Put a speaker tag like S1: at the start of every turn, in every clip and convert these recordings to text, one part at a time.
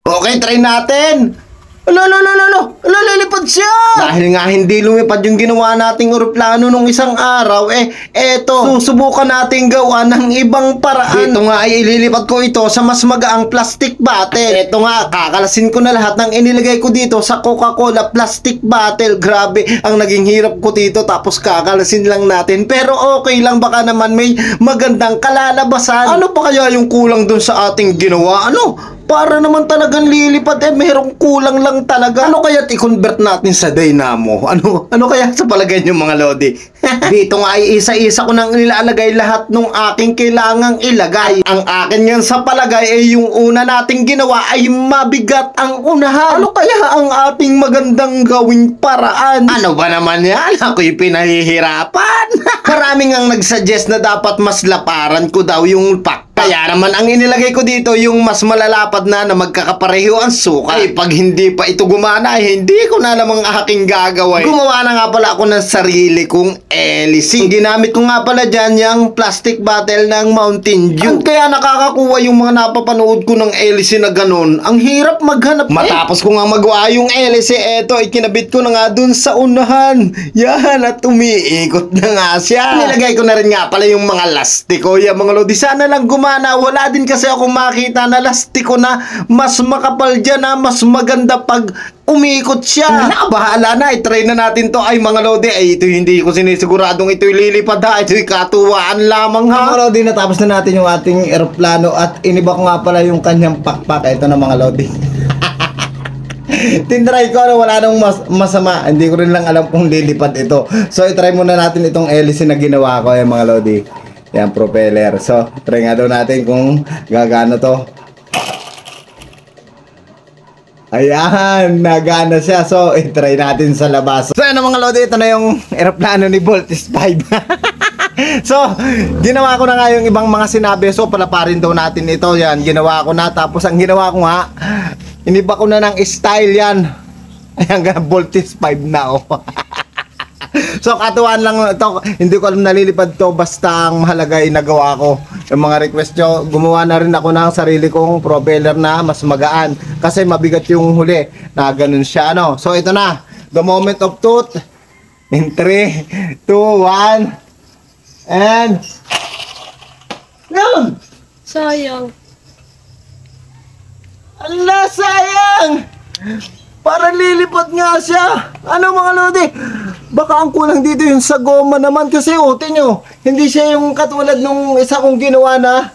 S1: Okay, try natin. Lilipad siya! Dahil nga hindi lumipad yung ginawa nating eroplano nung isang araw, eto, susubukan natin gawa ng ibang paraan. Ito nga ay ililipat ko ito sa mas magaang plastic bottle. Ito nga, kakalasin ko na lahat ng inilagay ko dito sa Coca-Cola plastic bottle. Grabe, ang naging hirap ko dito tapos kakalasin lang natin. Pero okay lang, baka naman may magandang kalalabasan. Ano pa kaya yung kulang dun sa ating ginawa? Para naman talagang lilipad, merong kulang lang talaga. Ano kaya't i-convert natin sa dynamo? Ano kaya sa palagay nyo mga lodi? Dito nga ay isa-isa ko nang nilalagay lahat ng aking kailangang ilagay. Ang akin yan sa palagay ay yung una nating ginawa ay mabigat ang unahan. Ano kaya ang ating magandang gawing paraan? Ano ba naman yan? Ako'y pinahihirapan. Maraming ang nagsuggest na dapat mas laparan ko daw yung pack. Kaya naman ang inilagay ko dito yung mas malalapad na magkakapareho ang sukat. Pag hindi pa ito gumana, hindi ko na namang aking gagawin. Gumawa na nga pala ako ng sarili kong hélice. Ginamit ko nga pala dyan yung plastic bottle ng Mountain Dew. Kaya nakakakuha yung mga napapanood ko ng hélice na ganun. Ang hirap maghanap. Matapos ko nga magawa yung hélice, eto, ikinabit ko na nga dun sa unahan. Yan, at umiikot na nga siya. Nilagay ko na rin nga pala yung mga lastiko. Yung mga lodi, sana lang gumana. Wala din kasi akong makita na lastiko na mas makapal dyan, na mas maganda pag umiikot siya. Bahala na, i-try na natin to. Ay mga lodi, ito hindi ko sinisiguradong ito'y lilipad ha. Ito'y katuwaan lamang ha. Mga lodi, natapos na natin yung ating eroplano at iniba ko nga pala yung kanyang pakpak. Ito na mga lodi. Tinry ko, wala nang masama. Hindi ko rin lang alam kung lilipad ito. So i-try muna natin itong hélice na ginawa ko mga lodi. Yan, propeller. So, try nga daw natin kung gagana to. Ayan, nagana siya. So, i-try natin sa labas. So, yan mga lodi, ito na yung aeroplano ni Voltis 5. So, ginawa ko na nga yung ibang mga sinabi. So, palaparin daw natin ito. Yan, ginawa ko na. Tapos, ang ginawa ko nga, iniba ko na ng style yan. Ayan, Voltis 5 na, So katuwaan lang ito, hindi ko alam nalilipad to, basta ang mahalaga ay nagawa ko. Yung mga request nyo, gumawa na rin ako ng sarili kong propeller na mas magaan kasi mabigat yung huli na ganun siya So ito na, the moment of truth. In 3, 2, 1 and yun!
S2: Sayang.
S1: Ala, sayang! Para lilipad nga siya. Ano mga lodi? Baka ang kulang dito yung sa goma naman. Kasi tingnan, hindi siya yung katulad nung isa kong ginawa na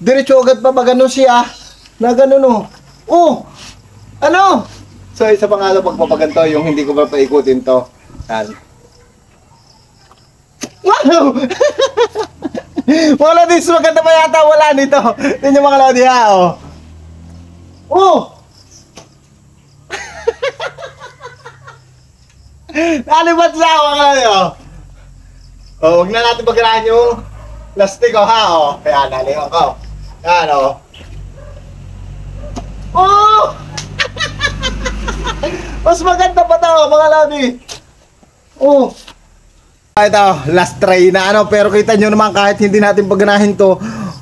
S1: diretso agad pa ganun siya. Na ganun ano? So isa pa nga pagpapaganto yung hindi ko pa paikutin to. Yan. Wow! Mga lodi, maganda pa yata wala nito. Tingnan mga lodi ha, Nalibat siya ako mga lodi, huwag na natin pagkarahan yung plastic ha, kaya naliwan ko. Yan, mas maganda pa to mga lodi. Ito, last try na pero kita nyo naman kahit hindi natin pagganahin to,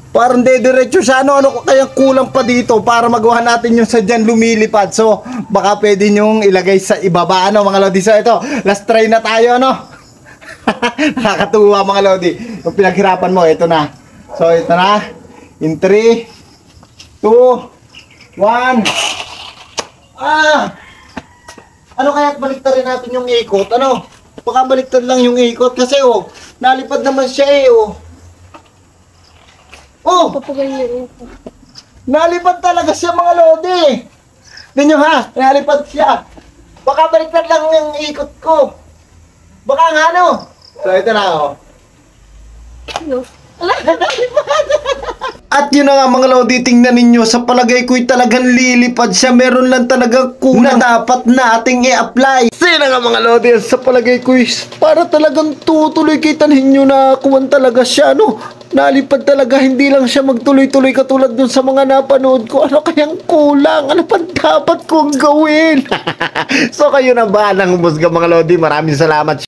S1: parang dediretso siya. Ano kaya kulang pa dito para magawa natin yung sadyan lumilipad. So baka pwede nyong ilagay sa ibaba mga lodi. So ito, last try na tayo Nakakatuwa mga lodi. Yung pinaghirapan mo, ito na. So ito na. In 3, 2, 1 Ano kaya baliktarin natin yung ikot? Baka baliktad lang yung ikot kasi nalipad naman siya
S2: Papaganyan ito.
S1: Nalipad talaga siya mga lodi. Tingnan nyo ha, nalipad siya. Baka baliktad lang yung ikot ko. Baka nga So ito na At yun na nga mga lodi, tingnan ninyo, sa palagay ko'y talagang lilipad siya. Meron lang talagang kulang na dapat nating i-apply. Sina nga mga lodi, sa palagay ko'y para talagang tutuloy. Kita ninyo na kuwan talaga siya nalipad talaga, hindi lang siya magtuloy-tuloy katulad dun sa mga napanood ko. Ano kayang kulang? Ano pa dapat kong gawin? So kayo na ba ng musga mga lodi? Maraming salamat.